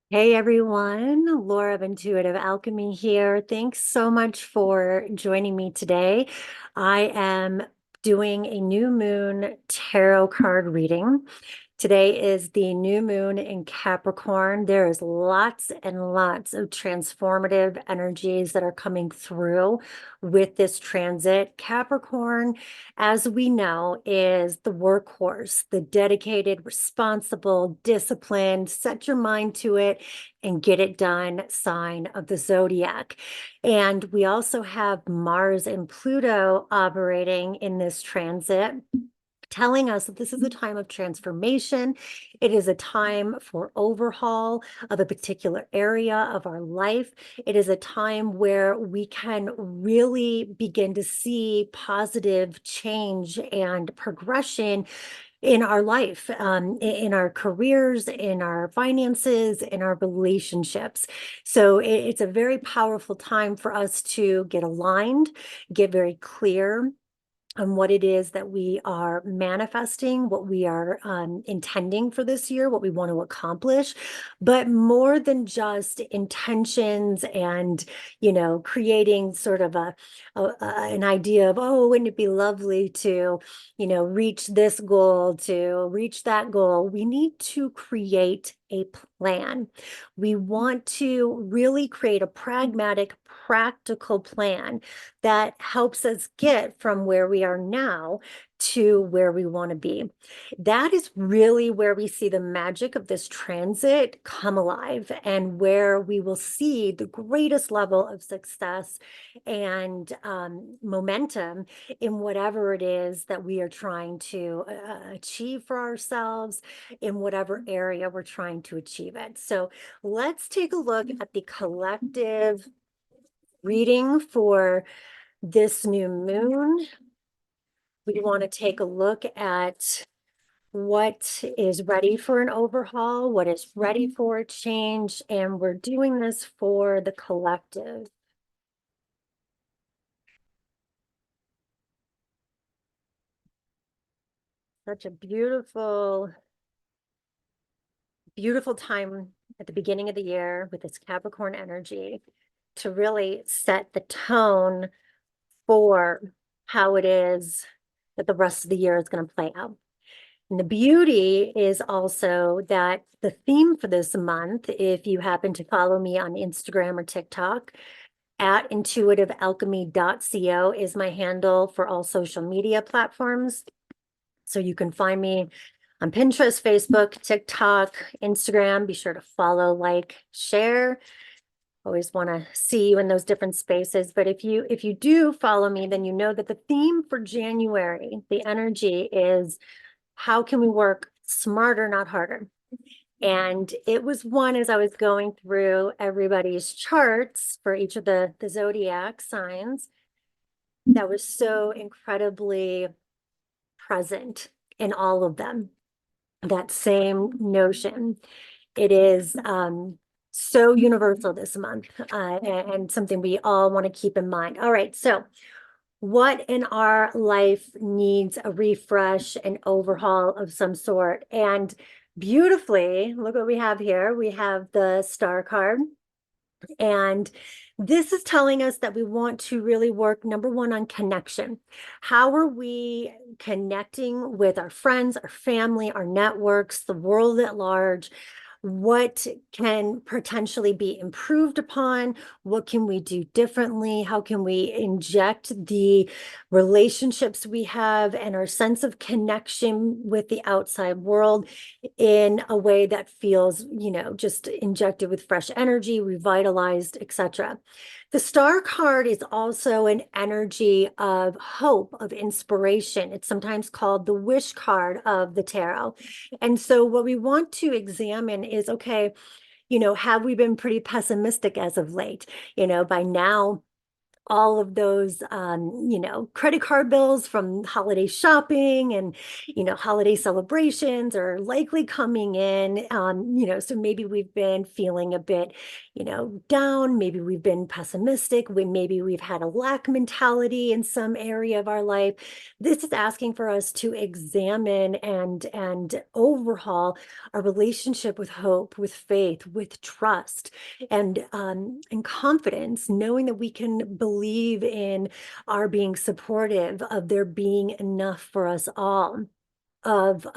Hey everyone, Laura of Intuitive Alchemy here. Thanks so much for joining me today. I am doing a new moon tarot card reading. Today is the new moon in Capricorn. There is lots and lots of transformative energies that are coming through with this transit. Capricorn, as we know, is the workhorse, the dedicated, responsible, disciplined, set your mind to it and get it done sign of the zodiac. And we also have Mars and Pluto operating in this transit, telling us that this is a time of transformation. It is a time for overhaul of a particular area of our life. It is a time where we can really begin to see positive change and progression in our life, in our careers, in our finances, in our relationships. So it's a very powerful time for us to get aligned, get very clear on what it is that we are manifesting, what we are intending for this year, what we want to accomplish, but more than just intentions and, creating sort of an idea of, oh, wouldn't it be lovely to, reach this goal, to reach that goal. We need to create a plan. We want to really create a pragmatic, practical plan that helps us get from where we are now to where we want to be. That is really where we see the magic of this transit come alive and where we will see the greatest level of success and momentum in whatever it is that we are trying to achieve for ourselves in whatever area we're trying to achieve it. So let's take a look at the collective reading for this new moon. We want to take a look at what is ready for an overhaul, what is ready for a change, and we're doing this for the collective. Such a beautiful, beautiful time at the beginning of the year with this Capricorn energy to really set the tone for how it is that the rest of the year is going to play out. And the beauty is also that the theme for this month, if you happen to follow me on Instagram or TikTok, at intuitivealchemy.co is my handle for all social media platforms. So you can find me on Pinterest, Facebook, TikTok, Instagram. Be sure to follow, like, share. Always want to see you in those different spaces. But if you do follow me, then you know that the theme for January, the energy is how can we work smarter, not harder? And it was one as I was going through everybody's charts for each of the zodiac signs that was so incredibly present in all of them. That same notion. It is so universal this month and something we all want to keep in mind. All right, so what in our life needs a refresh, an overhaul of some sort? And beautifully, look what we have here. We have the star card. And this is telling us that we want to really work, number one, on connection. How are we connecting with our friends, our family, our networks, the world at large? What can potentially be improved upon? What can we do differently? How can we inject the relationships we have and our sense of connection with the outside world in a way that feels, just injected with fresh energy, revitalized, etc. The star card is also an energy of hope, of inspiration. It's sometimes called the wish card of the tarot. And so what we want to examine is, okay, have we been pretty pessimistic as of late? By now, all of those, credit card bills from holiday shopping and, holiday celebrations are likely coming in. So maybe we've been feeling a bit, down. Maybe we've been pessimistic. Maybe we've had a lack mentality in some area of our life. This is asking for us to examine and overhaul our relationship with hope, with faith, with trust, and confidence, knowing that we can believe in our being supportive, of there being enough for us all, of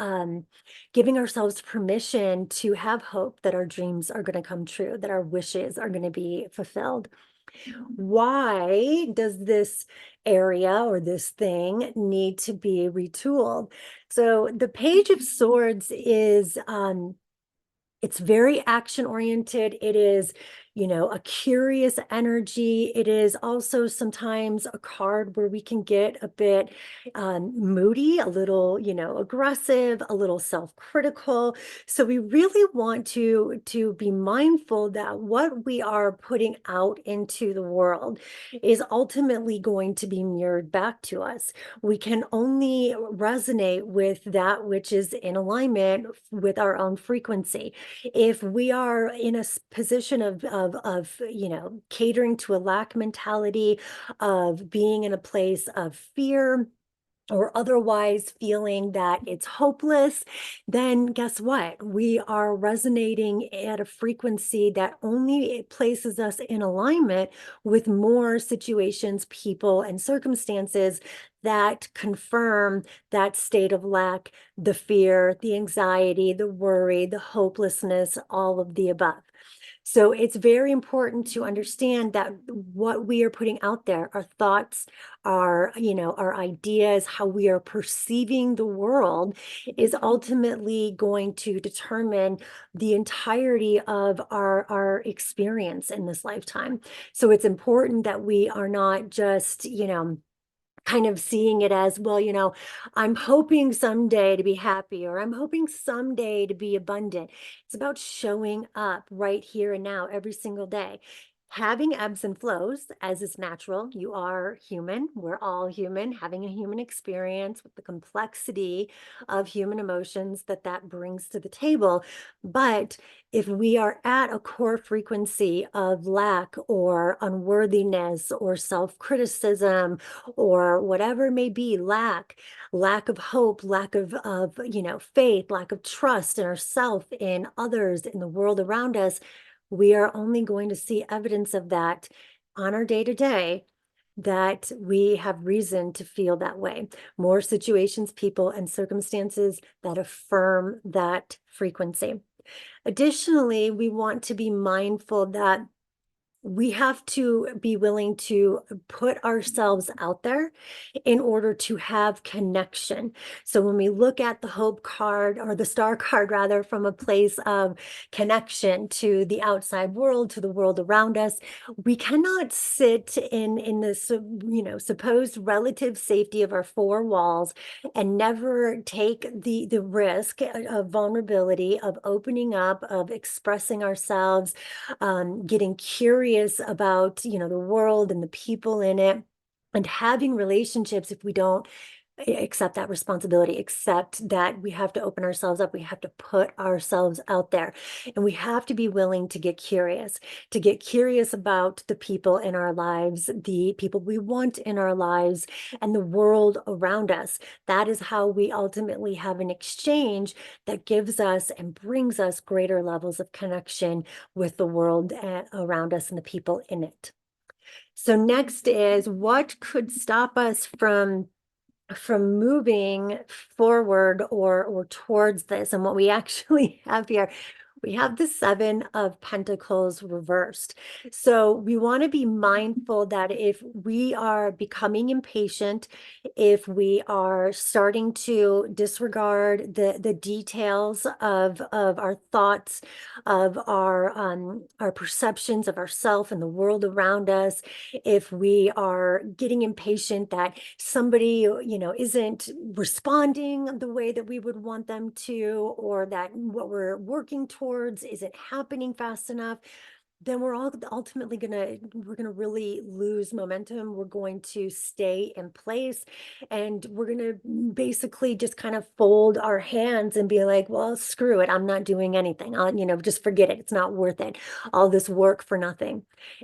giving ourselves permission to have hope that our dreams are going to come true, that our wishes are going to be fulfilled. Why does this area or this thing need to be retooled? So the Page of Swords is it's very action oriented. It is, a curious energy. It is also sometimes a card where we can get a bit moody, a little, aggressive, a little self-critical. So we really want to be mindful that what we are putting out into the world is ultimately going to be mirrored back to us. We can only resonate with that which is in alignment with our own frequency. If we are in a position of catering to a lack mentality, of being in a place of fear, or otherwise feeling that it's hopeless, then guess what? We are resonating at a frequency that only places us in alignment with more situations, people, and circumstances that confirm that state of lack, the fear, the anxiety, the worry, the hopelessness, all of the above. So it's very important to understand that what we are putting out there, our thoughts, our ideas, how we are perceiving the world is ultimately going to determine the entirety of our experience in this lifetime. So it's important that we are not just, kind of seeing it as, well, I'm hoping someday to be happy, or I'm hoping someday to be abundant. It's about showing up right here and now every single day. Having ebbs and flows, as is natural. You are human. We're all human, having a human experience with the complexity of human emotions that brings to the table. But if we are at a core frequency of lack or unworthiness or self-criticism or whatever it may be, lack of hope, lack of faith, lack of trust in ourselves, in others, in the world around us, we are only going to see evidence of that on our day to day, that we have reason to feel that way. More situations, people, and circumstances that affirm that frequency. Additionally, we want to be mindful that we have to be willing to put ourselves out there in order to have connection. So when we look at the hope card, or the star card rather, from a place of connection to the outside world, to the world around us, we cannot sit in this, supposed relative safety of our four walls and never take the risk of vulnerability, of opening up, of expressing ourselves, getting curious about, the world and the people in it, and having relationships. If we don't accept that responsibility, accept that we have to open ourselves up, we have to put ourselves out there, and we have to be willing to get curious about the people in our lives, the people we want in our lives, and the world around us. That is how we ultimately have an exchange that gives us and brings us greater levels of connection with the world around us and the people in it. So next is, what could stop us from moving forward or towards this? And what we actually have here, we have the Seven of Pentacles reversed. So we want to be mindful that if we are becoming impatient, if we are starting to disregard the details of our thoughts, of our perceptions of ourself and the world around us, if we are getting impatient that somebody, isn't responding the way that we would want them to, or that what we're working towards isn't happening fast enough, then we're all ultimately we're gonna really lose momentum. We're going to stay in place, and we're gonna basically just kind of fold our hands and be like, well, screw it. I'm not doing anything. Just forget it. It's not worth it. All this work for nothing.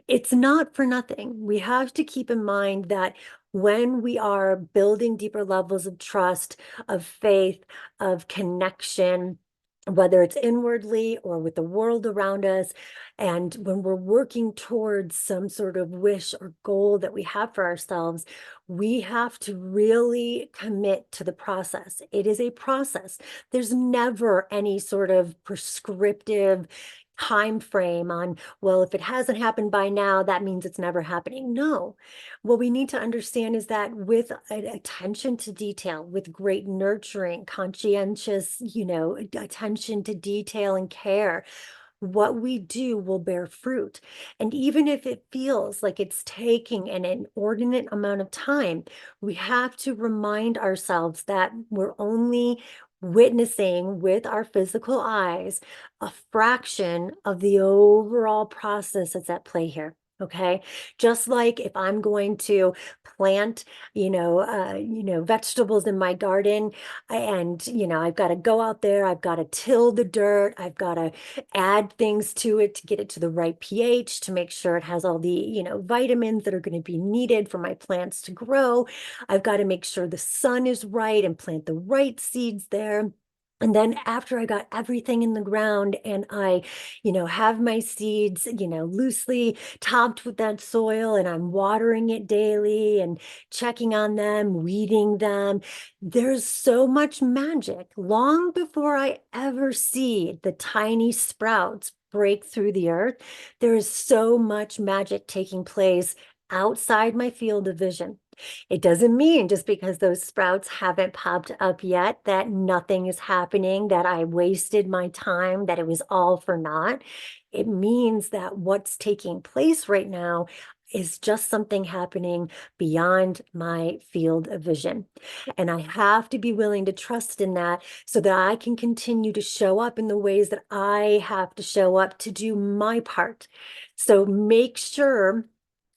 It's not for nothing. We have to keep in mind that when we are building deeper levels of trust, of faith, of connection, whether it's inwardly or with the world around us, and when we're working towards some sort of wish or goal that we have for ourselves, we have to really commit to the process. It is a process. There's never any sort of prescriptive time frame on, well, if it hasn't happened by now, that means it's never happening. No. What we need to understand is that with attention to detail, with great nurturing, conscientious, attention to detail and care, what we do will bear fruit. And even if it feels like it's taking an inordinate amount of time, we have to remind ourselves that we're only witnessing with our physical eyes a fraction of the overall process that's at play here. Okay. Just like if I'm going to plant, vegetables in my garden, and, I've got to go out there, I've got to till the dirt, I've got to add things to it to get it to the right pH, to make sure it has all the, vitamins that are going to be needed for my plants to grow. I've got to make sure the sun is right and plant the right seeds there. And then after I got everything in the ground and I, have my seeds, loosely topped with that soil, and I'm watering it daily and checking on them, weeding them, there's so much magic long before I ever see the tiny sprouts break through the earth. There is so much magic taking place outside my field of vision. It doesn't mean just because those sprouts haven't popped up yet that nothing is happening, that I wasted my time, that it was all for naught. It means that what's taking place right now is just something happening beyond my field of vision. And I have to be willing to trust in that so that I can continue to show up in the ways that I have to show up to do my part. So make sure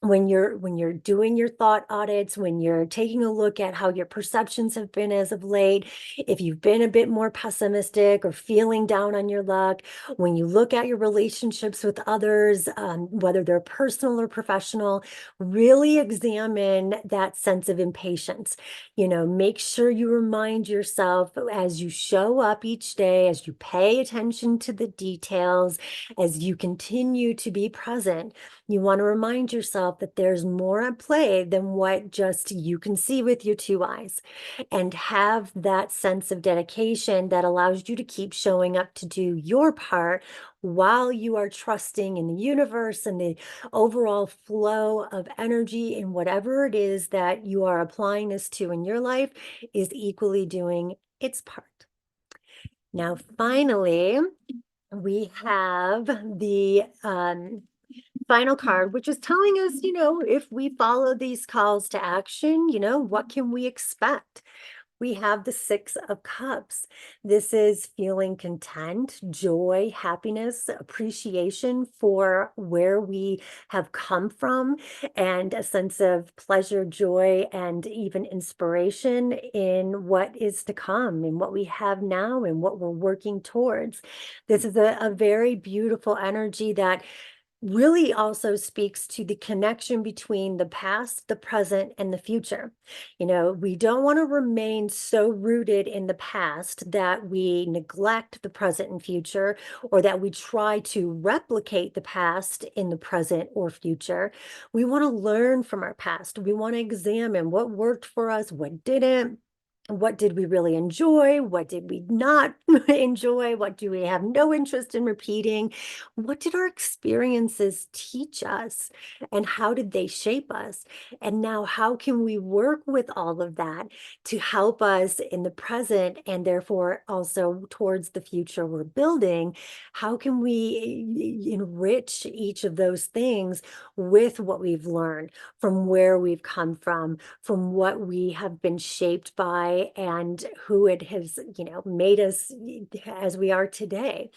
when you're doing your thought audits, when you're taking a look at how your perceptions have been as of late, if you've been a bit more pessimistic or feeling down on your luck, when you look at your relationships with others, whether they're personal or professional, really examine that sense of impatience. Make sure you remind yourself as you show up each day, as you pay attention to the details, as you continue to be present, you want to remind yourself that there's more at play than what just you can see with your two eyes, and have that sense of dedication that allows you to keep showing up to do your part while you are trusting in the universe and the overall flow of energy in whatever it is that you are applying this to in your life is equally doing its part. Now, finally, we have the final card, which is telling us, if we follow these calls to action, what can we expect? We have the Six of Cups. This is feeling content, joy, happiness, appreciation for where we have come from, and a sense of pleasure, joy, and even inspiration in what is to come, in what we have now, and what we're working towards. This is a very beautiful energy that really also speaks to the connection between the past, the present, and the future. We don't want to remain so rooted in the past that we neglect the present and future, or that we try to replicate the past in the present or future. We want to learn from our past. We want to examine what worked for us, what didn't. What did we really enjoy? What did we not enjoy? What do we have no interest in repeating? What did our experiences teach us? And how did they shape us? And now, how can we work with all of that to help us in the present, and therefore also towards the future we're building? How can we enrich each of those things with what we've learned, from where we've come from what we have been shaped by, why and who it has, made us as we are today.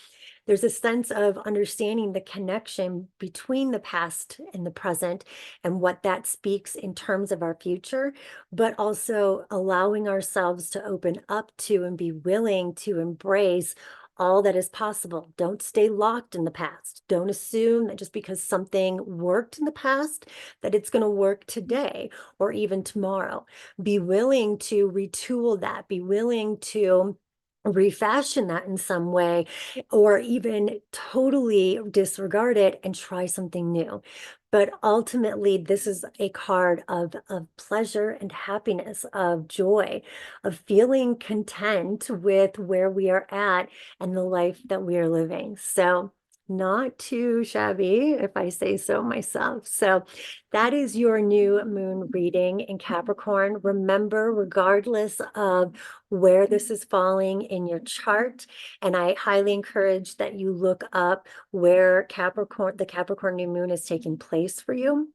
There's a sense of understanding the connection between the past and the present and what that speaks in terms of our future, but also allowing ourselves to open up to and be willing to embrace all that is possible. Don't stay locked in the past. Don't assume that just because something worked in the past, that it's going to work today or even tomorrow. Be willing to retool that. Be willing to refashion that in some way, or even totally disregard it and try something new. But ultimately, this is a card of pleasure and happiness, of joy, of feeling content with where we are at and the life that we are living. So not too shabby, if I say so myself. So that is your new moon reading in Capricorn. Remember, regardless of where this is falling in your chart, and I highly encourage that you look up where the Capricorn new moon is taking place for you.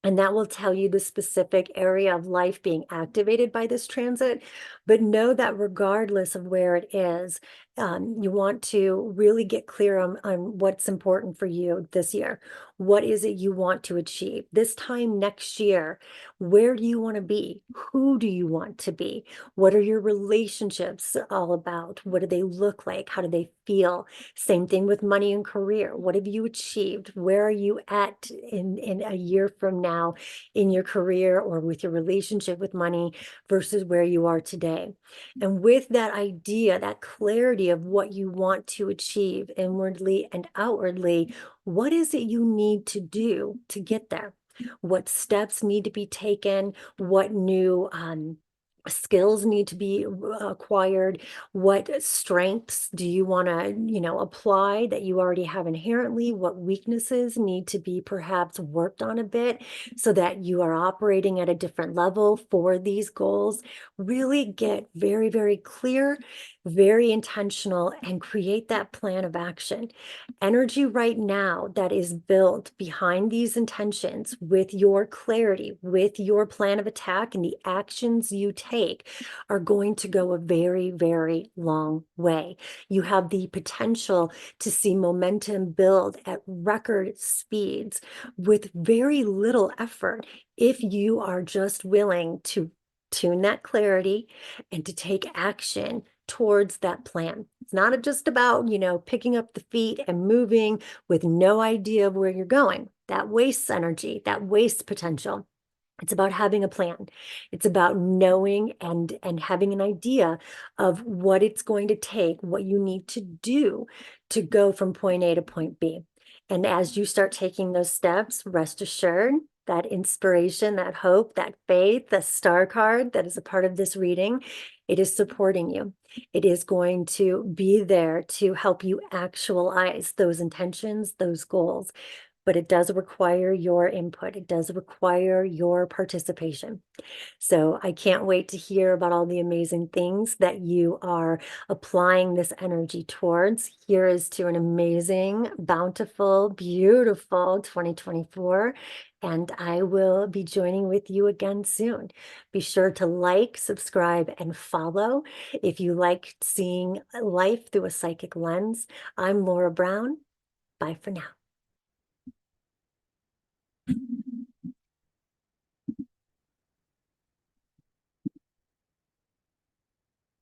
And that will tell you the specific area of life being activated by this transit. But know that regardless of where it is, you want to really get clear on what's important for you this year. What is it you want to achieve? This time next year, where do you want to be? Who do you want to be? What are your relationships all about? What do they look like? How do they feel? Same thing with money and career. What have you achieved? Where are you at in a year from now in your career or with your relationship with money versus where you are today? And with that idea, that clarity of what you want to achieve inwardly and outwardly, what is it you need to do to get there? What steps need to be taken? What new skills need to be acquired? What strengths do you want to apply that you already have inherently? What weaknesses need to be perhaps worked on a bit so that you are operating at a different level for these goals? Really get very, very clear, very intentional, and create that plan of action. Energy right now that is built behind these intentions with your clarity, with your plan of attack, and the actions you take are going to go a very, very long way. You have the potential to see momentum build at record speeds with very little effort if you are just willing to tune that clarity and to take action towards that plan. It's not just about, picking up the feet and moving with no idea of where you're going. That wastes energy, that wastes potential. It's about having a plan. It's about knowing and having an idea of what it's going to take, what you need to do to go from point A to point B. And as you start taking those steps, rest assured that inspiration, that hope, that faith, the star card that is a part of this reading, it is supporting you. It is going to be there to help you actualize those intentions, those goals. But it does require your input. It does require your participation. So I can't wait to hear about all the amazing things that you are applying this energy towards. Here is to an amazing, bountiful, beautiful 2024. And I will be joining with you again soon. Be sure to like, subscribe, and follow if you like seeing life through a psychic lens. I'm Laura Brown. Bye for now.